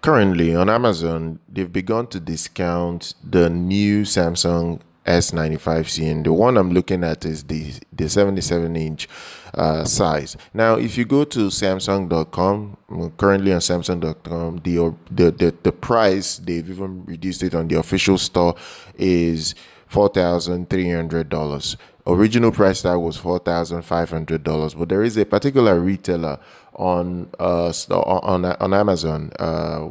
Currently on Amazon, they've begun to discount the new Samsung S95C, and the one I'm looking at is the 77-inch size. Now, if you go to Samsung.com, currently on Samsung.com, the price they've even reduced it on the official store is $4,300. Original price tag was $4,500, but there is a particular retailer on on Amazon,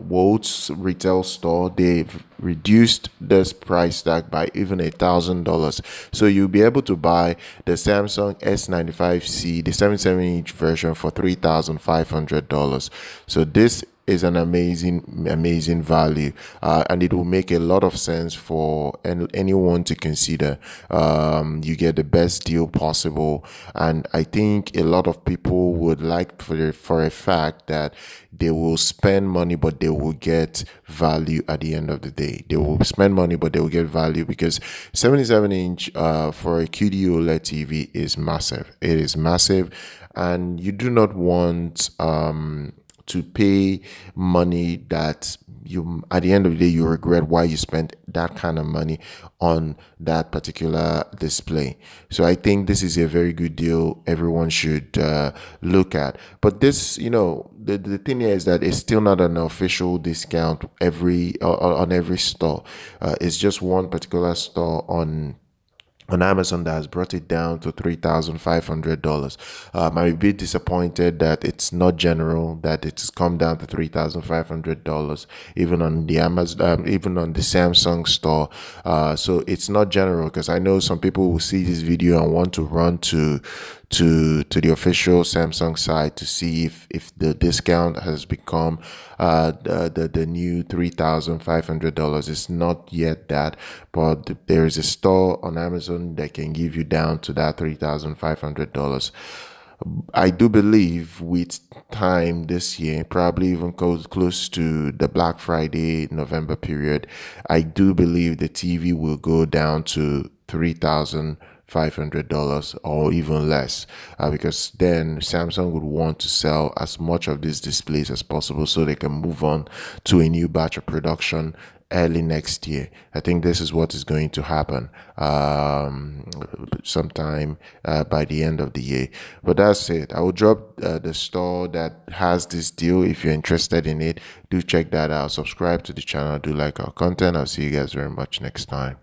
World's retail store. They've reduced this price tag by even $1,000, so you'll be able to buy the Samsung S95C, the 77-inch version, for $3,500. So this is an amazing value, and it will make a lot of sense for anyone to consider. You get the best deal possible, and I think a lot of people would like for a fact that they will spend money but they will get value at the end of the day. They will spend money but they will get value, because 77-inch for a QD OLED TV is massive. It is massive, and you do not want to pay money that you, at the end of the day, you regret why you spent that kind of money on that particular display. So I think this is a very good deal everyone should look at. But this, the thing here is that it's still not an official discount on every store. It's just one particular store on Amazon that has brought it down to $3,500. I'm a bit disappointed that it's not general, that it's come down to $3,500, even on the Amazon, even on the Samsung store. So it's not general, because I know some people will see this video and want to run to the official Samsung site to see if the discount has become the new $3,500. It's not yet that, but there is a store on Amazon that can give you down to that $3,500. I do believe with time this year, probably even close to the Black Friday November period, I do believe the TV will go down to $3,500 or even less, because then Samsung would want to sell as much of these displays as possible so they can move on to a new batch of production early next year. I think this is what is going to happen sometime by the end of the year. But that's it. I will drop the store that has this deal. If you're interested in it, do check that out. Subscribe to the channel. Do like our content. I'll see you guys very much next time.